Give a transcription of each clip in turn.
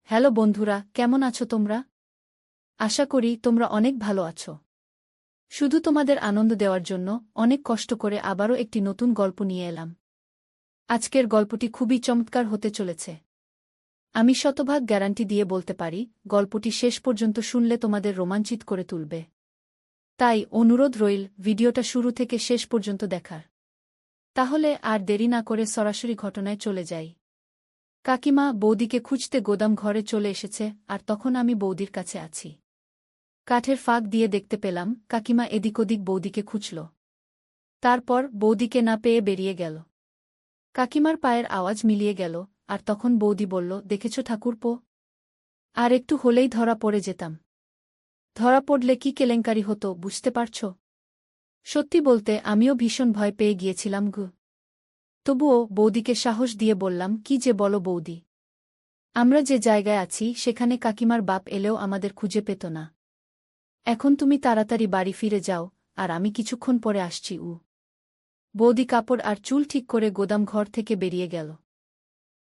Hello বন্ধুরা, কেমন আছো তোমরা? আশা করি তোমরা অনেক ভালো আছো। শুধু তোমাদের আনন্দ দেওয়ার জন্য অনেক কষ্ট করে আবারও একটি নতুন গল্প নিয়ে এলাম। আজকের গল্পটি খুবই চমৎকার হতে চলেছে। আমি শতভাগ গ্যারান্টি দিয়ে বলতে পারি, গল্পটি শেষ পর্যন্ত শুনলে তোমাদের রোমাঞ্চিত করে তুলবে। তাই অনুরোধ রইল ভিডিওটা শুরু থেকে শেষ পর্যন্ত দেখার। তাহলে আর দেরি না করে সরাসরি ঘটনায় চলে যাই। কাকিমা বৌদিকে খুঁজতে গোদাম ঘরে চলে এসেছে, আর তখন আমি বৌদির কাছে আছি। কাঠের ফাঁক দিয়ে দেখতে পেলাম কাকিমা এদিক ওদিক বৌদিকে খুঁজল। তারপর বৌদিকে না পেয়ে বেরিয়ে গেল। কাকিমার পায়ের আওয়াজ মিলিয়ে গেল, আর তখন বৌদি বলল, দেখেছ ঠাকুরপো, আর একটু হলেই ধরা পড়ে যেতাম। ধরা পড়লে কি কেলেঙ্কারি হতো বুঝতে পারছ? সত্যি বলতে আমিও ভীষণ ভয় পেয়ে গিয়েছিলাম গু। তবুও বৌদিকে সাহস দিয়ে বললাম, কি যে বলো বৌদি, আমরা যে জায়গায় আছি সেখানে কাকিমার বাপ এলেও আমাদের খুঁজে পেত না। এখন তুমি তাড়াতাড়ি বাড়ি ফিরে যাও, আর আমি কিছুক্ষণ পরে আসছি। বৌদি কাপড় আর চুল ঠিক করে গোদাম ঘর থেকে বেরিয়ে গেল।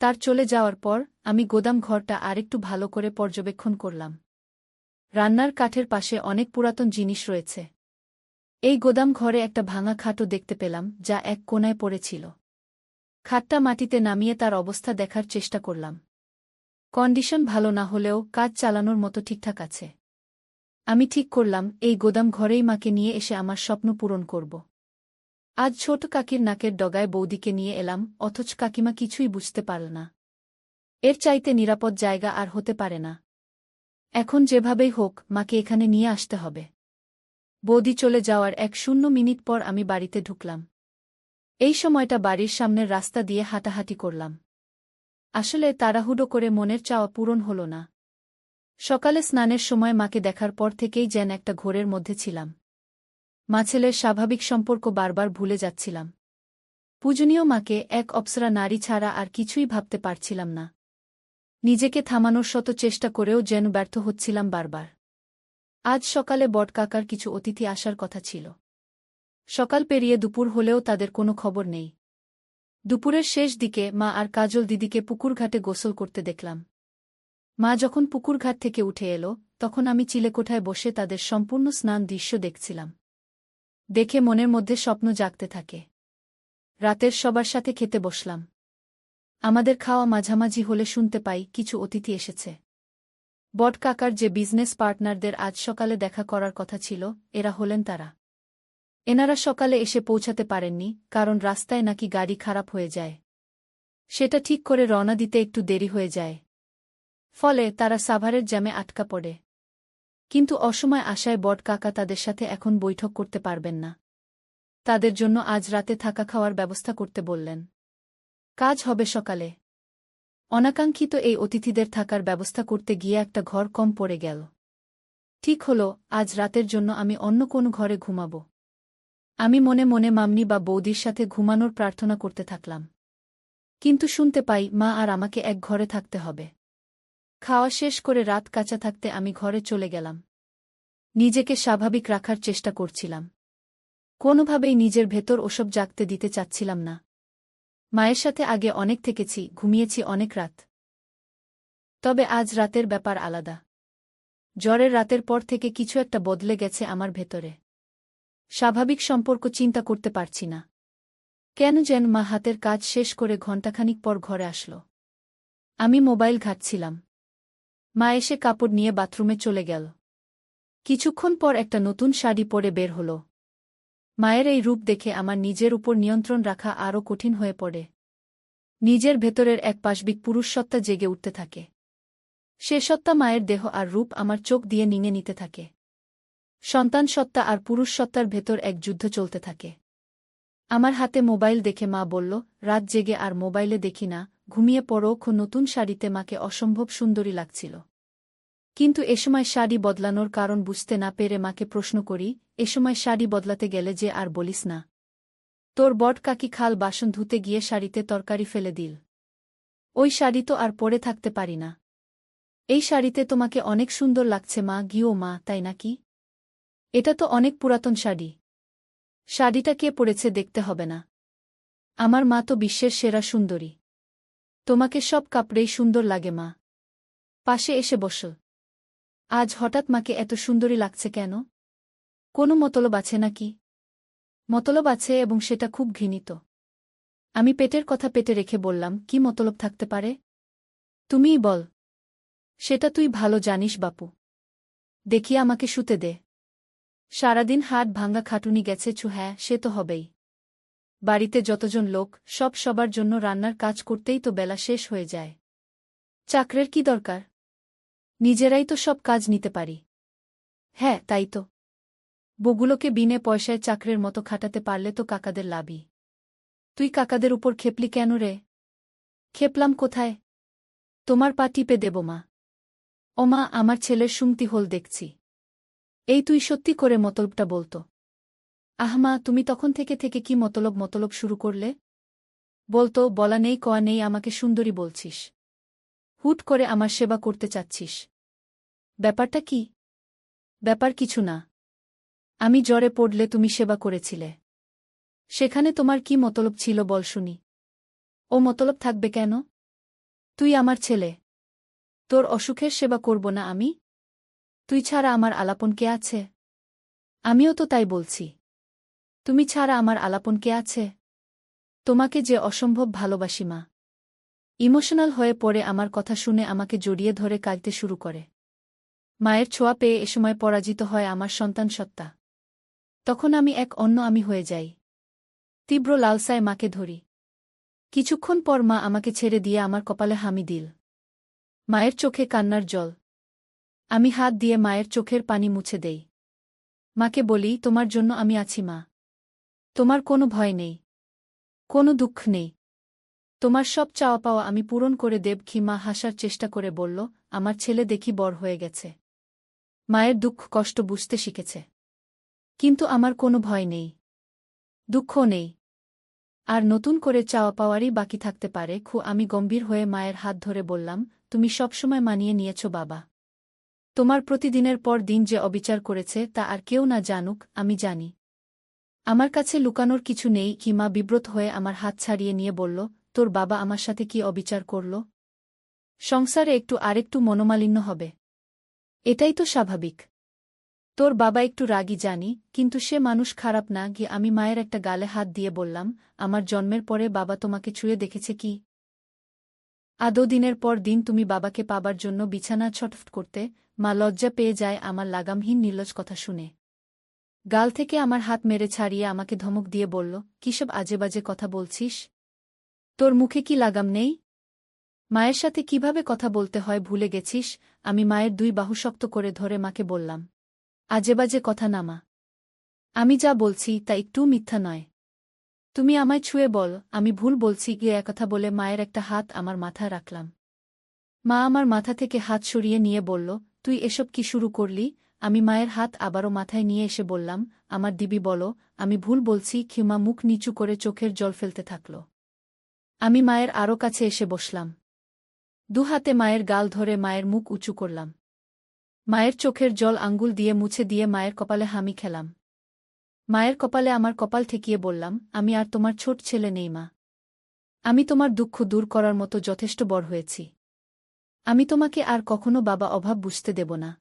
তার চলে যাওয়ার পর আমি গোদাম ঘরটা আরেকটু ভালো করে পর্যবেক্ষণ করলাম। রান্নার কাঠের পাশে অনেক পুরাতন জিনিস রয়েছে। এই গোদাম ঘরে একটা ভাঙা খাটও দেখতে পেলাম, যা এক কোণায় পড়েছিল। খাটটা মাটিতে নামিয়ে তার অবস্থা দেখার চেষ্টা করলাম। কন্ডিশন ভালো না হলেও কাজ চালানোর মতো ঠিকঠাক আছে। আমি ঠিক করলাম এই গোদাম ঘরেই মাকে নিয়ে এসে আমার স্বপ্ন পূরণ করব। আজ ছোট কাকির নাকের ডগায় বৌদিকে নিয়ে এলাম, অথচ কাকিমা কিছুই বুঝতে পারল না। এর চাইতে নিরাপদ জায়গা আর হতে পারে না। এখন যেভাবেই হোক মাকে এখানে নিয়ে আসতে হবে। বৌদি চলে যাওয়ার 1 মিনিট পর আমি বাড়িতে ঢুকলাম। এই সময়টা বাড়ির সামনের রাস্তা দিয়ে হাঁটাহাঁটি করলাম। আসলে তাড়াহুড়ো করে মনের চাওয়া পূরণ হল না। সকালে স্নানের সময় মাকে দেখার পর থেকেই যেন একটা ঘোরের মধ্যে ছিলাম। মা ছেলের স্বাভাবিক সম্পর্ক বারবার ভুলে যাচ্ছিলাম। পূজনীয় মাকে এক অপ্সরা নারী ছাড়া আর কিছুই ভাবতে পারছিলাম না। নিজেকে থামানোর শত চেষ্টা করেও যেন ব্যর্থ হচ্ছিলাম বারবার। আজ সকালে বটকাকার কিছু অতিথি আসার কথা ছিল। সকাল পেরিয়ে দুপুর হলেও তাদের কোনো খবর নেই। দুপুরের শেষ দিকে মা আর কাজল দিদিকে পুকুরঘাটে গোসল করতে দেখলাম। মা যখন পুকুরঘাট থেকে উঠে এলো, তখন আমি চিলেকোঠায় বসে তাদের সম্পূর্ণ স্নান দৃশ্য দেখছিলাম। দেখে মনের মধ্যে স্বপ্ন জাগতে থাকে। রাতের সবার সাথে খেতে বসলাম। আমাদের খাওয়া মাঝামাঝি হলে শুনতে পাই কিছু অতিথি এসেছে। বটকাকার যে বিজনেস পার্টনারদের আজ সকালে দেখা করার কথা ছিল, এরা হলেন তারা। এনারা সকালে এসে পৌঁছাতে পারেননি, কারণ রাস্তায় নাকি গাড়ি খারাপ হয়ে যায়। সেটা ঠিক করে রওনা দিতে একটু দেরি হয়ে যায়। ফলে তারা সাভারের জ্যামে আটকা পড়ে। কিন্তু অসময় আসায় বটকাকা তাদের সাথে এখন বৈঠক করতে পারবেন না। তাদের জন্য আজ রাতে থাকা খাওয়ার ব্যবস্থা করতে বললেন। কাজ হবে সকালে। অনাকাঙ্ক্ষিত এই অতিথিদের থাকার ব্যবস্থা করতে গিয়ে একটা ঘর কম পড়ে গেল। ঠিক হল, আজ রাতের জন্য আমি অন্য কোনো ঘরে ঘুমাব। আমি মনে মনে মাম্নি বা বৌদির সাথে ঘুমানোর প্রার্থনা করতে থাকলাম। কিন্তু শুনতে পাই মা আর আমাকে এক ঘরে থাকতে হবে। খাওয়া শেষ করে রাত কাঁচা থাকতে আমি ঘরে চলে গেলাম। নিজেকে স্বাভাবিক রাখার চেষ্টা করছিলাম। কোনোভাবেই নিজের ভেতর ওসব জাগতে দিতে চাচ্ছিলাম না। মায়ের সাথে আগে অনেক থেকেছি, ঘুমিয়েছি অনেক রাত। তবে আজ রাতের ব্যাপার আলাদা। জ্বরের রাতের পর থেকে কিছু একটা বদলে গেছে আমার ভেতরে। স্বাভাবিক সম্পর্ক চিন্তা করতে পারছি না। কেন যেন মা হাতের কাজ শেষ করে ঘণ্টাখানিক পর ঘরে আসল। আমি মোবাইল ঘাঁটছিলাম। মা এসে কাপড় নিয়ে বাথরুমে চলে গেল। কিছুক্ষণ পর একটা নতুন শাড়ি পরে বের হল। মায়ের এই রূপ দেখে আমার নিজের উপর নিয়ন্ত্রণ রাখা আরও কঠিন হয়ে পড়ে। নিজের ভেতরের এক পাশবিক পুরুষসত্তা জেগে উঠতে থাকে। সে সত্তা মায়ের দেহ আর রূপ আমার চোখ দিয়ে নিঙে নিতে থাকে। সন্তান সত্তা আর পুরুষ সত্তার ভেতর এক যুদ্ধ চলতে থাকে। আমার হাতে মোবাইল দেখে মা বলল, রাত জেগে আর মোবাইলে দেখি না, ঘুমিয়ে পড়ো। নতুন শাড়িতে মাকে অসম্ভব সুন্দরী লাগছিল। কিন্তু এসময় শাড়ি বদলানোর কারণ বুঝতে না পেরে মাকে প্রশ্ন করি, এসময় শাড়ি বদলাতে গেলে যে আর বলিস না, তোর বট কাকি খাল বাসন ধুতে গিয়ে শাড়িতে তরকারি ফেলে দিল। ওই শাড়ি তো আর পরে থাকতে পারি না। এই শাড়িতে তোমাকে অনেক সুন্দর লাগছে মা। গিও মা, তাই নাকি? এটা তো অনেক পুরাতন শাড়ি। শাড়িটা কে পরেছে দেখতে হবে না? আমার মা তো বিশ্বের সেরা সুন্দরী। তোমাকে সব কাপড়েই সুন্দর লাগে মা। পাশে এসে বসল। আজ হঠাৎ মাকে এত সুন্দরী লাগছে কেন? কোনো মতলব আছে নাকি? মতলব আছে, এবং সেটা খুব ঘৃণিত। আমি পেটের কথা পেটে রেখে বললাম, কি মতলব থাকতে পারে? তুমিই বল। সেটা তুই ভালো জানিস বাপু। দেখি আমাকে শুতে দে। সারাদিন হাট ভাঙা খাটুনি গেছে। হ্যাঁ, সে তো হবেই। বাড়িতে যতজন লোক, সবার জন্য রান্নার কাজ করতেই তো বেলা শেষ হয়ে যায়। চাকরের কি দরকার? নিজেরাই তো সব কাজ নিতে পারি। হ্যাঁ, তাই তো। বউগুলোকে বিনে পয়সায় চাকরের মতো খাটাতে পারলে তো কাকাদের লাভই। তুই কাকাদের উপর খেপলি কেন রে? খেপলাম কোথায়? তোমার পা টিপে দেব মা। ও মা, আমার ছেলের সুমতি হল দেখছি। এই তুই সত্যি করে মতলবটা বলতো। আহ মা, তুমি তখন থেকে কি মতলব শুরু করলে? বলতো, বলা নেই কওয়া নেই, আমাকে সুন্দরী বলছিস। হুট করে আমার সেবা করতে চাচ্ছিস। ব্যাপারটা কি? ব্যাপার কিছু না। আমি জ্বরে পড়লে তুমি সেবা করেছিলে। সেখানে তোমার কি মতলব ছিল বল শুনি? ও মতলব থাকবে কেন? তুই আমার ছেলে। তোর অসুখের সেবা করব না আমি? তুই ছাড়া আমার আলাপন কে আছে? আমিও তো তাই বলছি। তুমি ছাড়া আমার আলাপন কে আছে? তোমাকে যে অসম্ভব ভালোবাসি মা। ইমোশনাল হয়ে পড়ে আমার কথা শুনে আমাকে জড়িয়ে ধরে কাঁদতে শুরু করে। মায়ের ছোঁয়া পেয়ে এসময় পরাজিত হয় আমার সন্তান সত্তা। তখন আমি এক অন্য আমি হয়ে যাই। তীব্র লালসায় মাকে ধরি। কিছুক্ষণ পর মা আমাকে ছেড়ে দিয়ে আমার কপালে হামি দিল। মায়ের চোখে কান্নার জল। আমি হাত দিয়ে মায়ের চোখের পানি মুছে দেই। মাকে বলি, তোমার জন্য আমি আছি মা। তোমার কোনো ভয় নেই, কোনো দুঃখ নেই। তোমার সব চাওয়া পাওয়া আমি পূরণ করে দেব। মা হাসার চেষ্টা করে বলল, আমার ছেলে দেখি বড় হয়ে গেছে। মায়ের দুঃখ কষ্ট বুঝতে শিখেছে। কিন্তু আমার কোনো ভয় নেই, দুঃখও নেই। আর নতুন করে চাওয়া পাওয়ারই বাকি থাকতে পারে। আমি গম্ভীর হয়ে মায়ের হাত ধরে বললাম, তুমি সবসময় মানিয়ে নিয়েছ বাবা। তোমার প্রতিদিনের পর দিন যে অবিচার করেছে তা আর কেউ না জানুক, আমি জানি। আমার কাছে লুকানোর কিছু নেই। মা বিব্রত হয়ে আমার হাত ছাড়িয়ে নিয়ে বলল, তোর বাবা আমার সাথে কি অবিচার করল? সংসারে একটু আরেকটু মনোমালিন্য হবে। এটাই তো স্বাভাবিক। তোর বাবা একটু রাগী জানি, কিন্তু সে মানুষ খারাপ না। আমি মায়ের একটা গালে হাত দিয়ে বললাম, আমার জন্মের পরে বাবা তোমাকে ছুঁয়ে দেখেছে কি? আদৌ দিনের পর দিন তুমি বাবাকে পাবার জন্য বিছানা ছটফট করতে? মা লজ্জা পেয়ে যায় আমার লাগামহীন নির্লজ্জ কথা শুনে। গাল থেকে আমার হাত মেরে ছাড়িয়ে আমাকে ধমক দিয়ে বলল, কিসব আজেবাজে কথা বলছিস? তোর মুখে কি লাগাম নেই? মায়ের সাথে কিভাবে কথা বলতে হয় ভুলে গেছিস? আমি মায়ের দুই বাহু শক্ত করে ধরে মাকে বললাম, আজেবাজে কথা না মা। আমি যা বলছি তা একটু মিথ্যা নয়। তুমি আমায় ছুঁয়ে বল আমি ভুল বলছি। একথা বলে মায়ের একটা হাত আমার মাথায় রাখলাম। মা আমার মাথা থেকে হাত সরিয়ে নিয়ে বলল, তুই এসব কি শুরু করলি? আমি মায়ের হাত আবারও মাথায় নিয়ে এসে বললাম, আমার দিবি বলো, আমি ভুল বলছি। মা মুখ নিচু করে চোখের জল ফেলতে থাকল। আমি মায়ের আরও কাছে এসে বসলাম। দুহাতে মায়ের গাল ধরে মায়ের মুখ উঁচু করলাম। মায়ের চোখের জল আঙ্গুল দিয়ে মুছে দিয়ে মায়ের কপালে হামি খেলাম। মায়ের কপালে আমার কপাল ঠেকিয়ে বললাম, আমি আর তোমার ছোট ছেলে নেই মা। আমি তোমার দুঃখ দূর করার মতো যথেষ্ট বড় হয়েছি। আমি তোমাকে আর কখনো বাবা অভাব বুঝতে দেব না।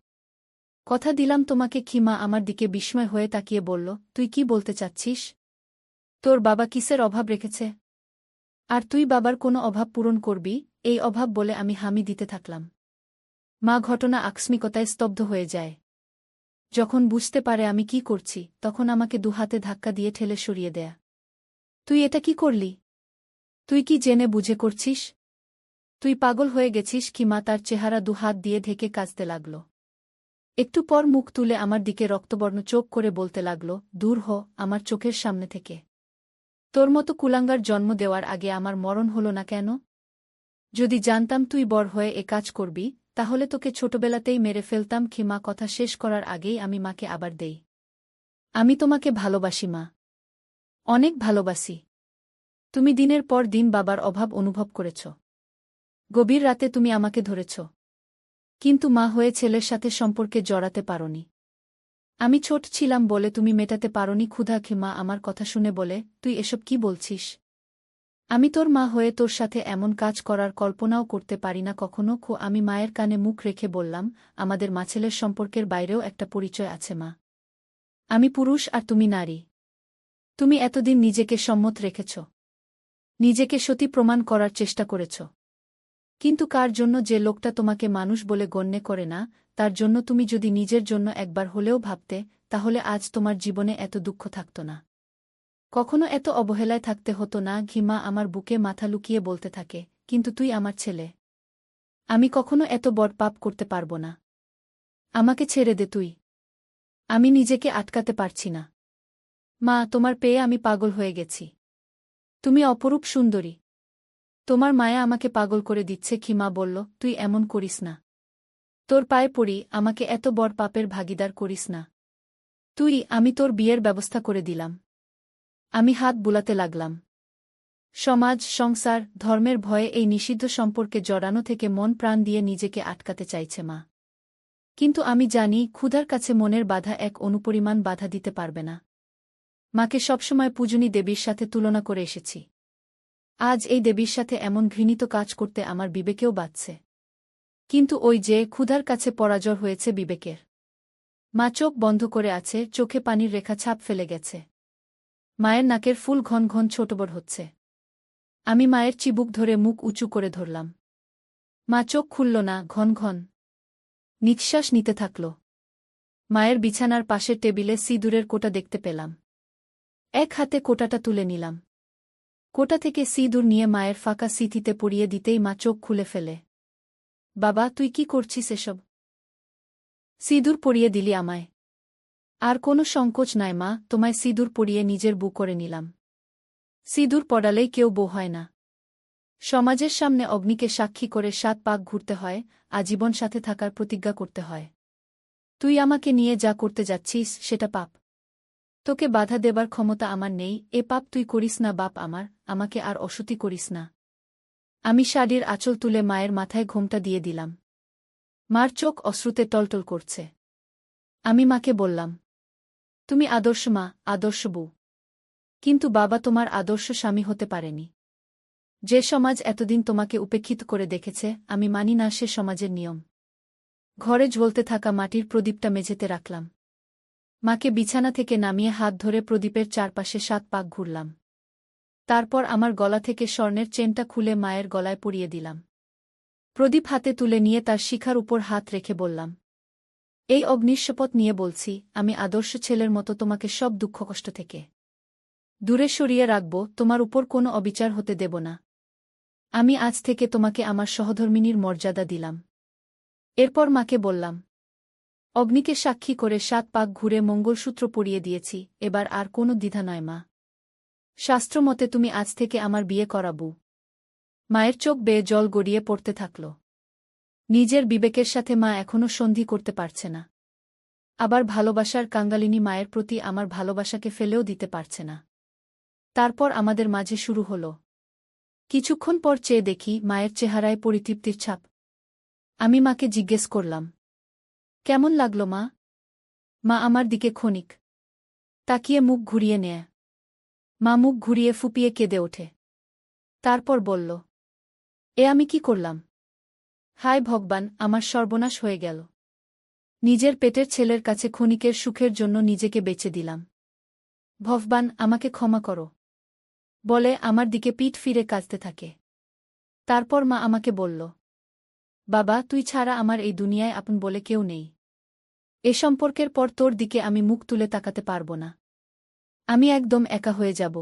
কথা দিলাম তোমাকে। মা আমার দিকে বিস্ময় হয়ে তাকিয়ে বলল, তুই কি বলতে চাচ্ছিস? তোর বাবা কিসের অভাব রেখেছে? আর তুই বাবার কোনো অভাব পূরণ করবি? এই অভাব বলে আমি হামি দিতে থাকলাম। মা ঘটনা আকস্মিকতায় স্তব্ধ হয়ে যায়। যখন বুঝতে পারে আমি কি করছি, তখন আমাকে দুহাতে ধাক্কা দিয়ে ঠেলে সরিয়ে দেয়া। তুই এটা কি করলি? তুই কি জেনে বুঝে করছিস? তুই পাগল হয়ে গেছিস? মা তার চেহারা দুহাত দিয়ে ঢেকে কাঁদতে লাগল। একটু পর মুখ তুলে আমার দিকে রক্তবর্ণ চোখ করে বলতে লাগল, দূর হ আমার চোখের সামনে থেকে। তোর মতো কুলাঙ্গার জন্ম দেওয়ার আগে আমার মরণ হল না কেন? যদি জানতাম তুই বড় হয়ে এ কাজ করবি, তাহলে তোকে ছোটবেলাতেই মেরে ফেলতাম। মা কথা শেষ করার আগেই আমি মাকে আবার দেই, আমি তোমাকে ভালোবাসি মা, অনেক ভালোবাসি। তুমি দিনের পর দিন বাবার অভাব অনুভব করেছ। গভীর রাতে তুমি আমাকে ধরেছ। কিন্তু মা হয়ে ছেলের সাথে সম্পর্কে জড়াতে পারোনি। আমি ছোট ছিলাম বলে তুমি মেটাতে পারোনি ক্ষুধা। মা আমার কথা শুনে বলে, তুই এসব কি বলছিস? আমি তোর মা হয়ে তোর সাথে এমন কাজ করার কল্পনাও করতে পারি না কখনো। আমি মায়ের কানে মুখ রেখে বললাম, আমাদের মাছেলের সম্পর্কের বাইরেও একটা পরিচয় আছে মা। আমি পুরুষ আর তুমি নারী। তুমি এতদিন নিজেকে সম্মত রেখেছ, নিজেকে সতী প্রমাণ করার চেষ্টা করেছ। কিন্তু কার জন্য? যে লোকটা তোমাকে মানুষ বলে গণ্য করে না, তার জন্য তুমি যদি নিজের জন্য একবার হলেও ভাবতে, তাহলে আজ তোমার জীবনে এত দুঃখ থাকত না, কখনো এত অবহেলায় থাকতে হতো না। ঘিমা আমার বুকে মাথা লুকিয়ে বলতে থাকে, কিন্তু তুই আমার ছেলে। আমি কখনো এত বড় পাপ করতে পারব না। আমাকে ছেড়ে দে তুই। আমি নিজেকে আটকাতে পারছি না। মা, তোমার পেয়ে আমি পাগল হয়ে গেছি। তুমি অপরূপ সুন্দরী। তোমার মায়া আমাকে পাগল করে দিচ্ছে। খিমা বলল, তুই এমন করিস না। তোর পায়ে পড়ি, আমাকে এত বড় পাপের ভাগিদার করিস না। আমি তোর বিয়ের ব্যবস্থা করে দিলাম। আমি হাত বুলাতে লাগলাম। সমাজ, সংসার, ধর্মের ভয়ে এই নিষিদ্ধ সম্পর্কে জড়ানো থেকে মন প্রাণ দিয়ে নিজেকে আটকাতে চাইছে মা। কিন্তু আমি জানি, ক্ষুধার কাছে মনের বাধা এক অনুপরিমাণ বাধা দিতে পারবে না। মাকে সবসময় পূজনী দেবীর সাথে তুলনা করে এসেছি। আজ এই দেবীর সাথে এমন ঘৃণিত কাজ করতে আমার বিবেকেও বাধছে। কিন্তু ওই যে ক্ষুধার কাছে পরাজয় হয়েছে বিবেকের। মা চোখ বন্ধ করে আছে, চোখে পানির রেখা ছাপ ফেলে গেছে। মায়ের নাকের ফুল ঘন ঘন ছোটবড় হচ্ছে। আমি মায়ের চিবুক ধরে মুখ উঁচু করে ধরলাম। মা চোখ খুলল না, ঘন ঘন নিঃশ্বাস নিতে থাকল। মায়ের বিছানার পাশের টেবিলে সিঁদুরের কোটা দেখতে পেলাম। এক হাতে কোটাটা তুলে নিলাম। কোটা থেকে সিঁদুর নিয়ে মায়ের ফাঁকা সিথিতে পরিয়ে দিতেই মা চোখ খুলে ফেলে। বাবা, তুই কি করছিস এসব? সিঁদুর পরিয়ে দিলি আমায়। আর কোনো সংকোচ নাই মা, তোমায় সিঁদুর পরিয়ে নিজের বউ করে নিলাম। সিঁদুর পড়ালেই কেউ বউ হয় না। সমাজের সামনে অগ্নিকে সাক্ষী করে 7 পাক ঘুরতে হয়, আজীবন সাথে থাকার প্রতিজ্ঞা করতে হয়। তুই আমাকে নিয়ে যা করতে যাচ্ছিস সেটা পাপ। তোকে বাধা দেবার ক্ষমতা আমার নেই। এ পাপ তুই করিস না বাপ আমার, আমাকে আর অসতী করিস না। আমি শাড়ির আঁচল তুলে মায়ের মাথায় ঘোমটা দিয়ে দিলাম। মার চোখ অশ্রুতে টলটল করছে। আমি মাকে বললাম, তুমি আদর্শ মা, আদর্শ বউ। কিন্তু বাবা তোমার আদর্শ স্বামী হতে পারেনি। যে সমাজ এতদিন তোমাকে উপেক্ষিত করে দেখেছে, আমি মানি না সে সমাজের নিয়ম। ঘরে জ্বলতে থাকা মাটির প্রদীপটা মেঝেতে রাখলাম। মাকে বিছানা থেকে নামিয়ে হাত ধরে প্রদীপের চারপাশে 7 পাক ঘুরলাম। তারপর আমার গলা থেকে স্বর্ণের চেনটা খুলে মায়ের গলায় পরিয়ে দিলাম। প্রদীপ হাতে তুলে নিয়ে তার শিখার উপর হাত রেখে বললাম, এই অগ্নির শপথ নিয়ে বলছি, আমি আদর্শ ছেলের মতো তোমাকে সব দুঃখ কষ্ট থেকে দূরে সরিয়ে রাখব, তোমার উপর কোনো অবিচার হতে দেব না। আমি আজ থেকে তোমাকে আমার সহধর্মিনীর মর্যাদা দিলাম। এরপর মাকে বললাম, অগ্নিকে সাক্ষী করে 7 পাক ঘুরে মঙ্গলসূত্র পরিয়ে দিয়েছি, এবার আর কোনো দ্বিধা নয় মা। শাস্ত্রমতে তুমি আজ থেকে আমার বিয়ে করাবো। মায়ের চোখ বেয়ে জল গড়িয়ে পড়তে থাকল। নিজের বিবেকের সাথে মা এখনও সন্ধি করতে পারছে না। আবার ভালোবাসার কাঙ্গালিনী মায়ের প্রতি আমার ভালোবাসাকে ফেলেও দিতে পারছে না। তারপর আমাদের মাঝে শুরু হল। কিছুক্ষণ পর চেয়ে দেখি মায়ের চেহারায় পরিতৃপ্তির ছাপ। আমি মাকে জিজ্ঞেস করলাম, কেমন লাগল মা? মা আমার দিকে ক্ষণিক তাকিয়ে মুখ ঘুরিয়ে নেয়। মা মুখ ঘুরিয়ে ফুপিয়ে কেঁদে ওঠে। তারপর বলল, এ আমি কি করলাম? হায় ভগবান, আমার সর্বনাশ হয়ে গেল। নিজের পেটের ছেলের কাছে ক্ষণিকের সুখের জন্য নিজেকে বেচে দিলাম। ভগবান, আমাকে ক্ষমা করো বলে আমার দিকে পিঠ ফিরে কাঁদতে থাকে। তারপর মা আমাকে বলল, বাবা, তুই ছাড়া আমার এই দুনিয়ায় আপন বলে কেউ নেই। এ সম্পর্কের পর তোর দিকে আমি মুখ তুলে তাকাতে পারব না। আমি একদম একা হয়ে যাব।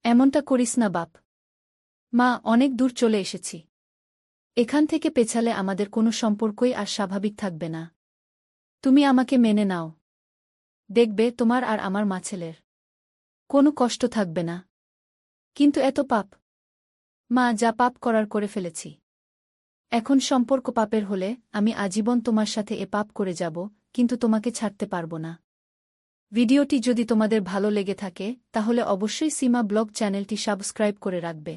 এমনটা করিস না বাপ। মা, অনেক দূর চলে এসেছি। এখান থেকে পেছালে আমাদের কোনো সম্পর্কই আর স্বাভাবিক থাকবে না। তুমি আমাকে মেনে নাও। দেখবে তোমার আর আমার মাছেলের কোনো কষ্ট থাকবে না। কিন্তু এত পাপ? মা, যা পাপ করার করে ফেলেছি। এখন সম্পর্ক পাপের হলে আমি আজীবন তোমার সাথে এ পাপ করে যাব, কিন্তু তোমাকে ছাড়তে পারব না। ভিডিওটি যদি তোমাদের ভালো লেগে থাকে, তাহলে অবশ্যই সীমা ব্লগ চ্যানেলটি সাবস্ক্রাইব করে রাখবে।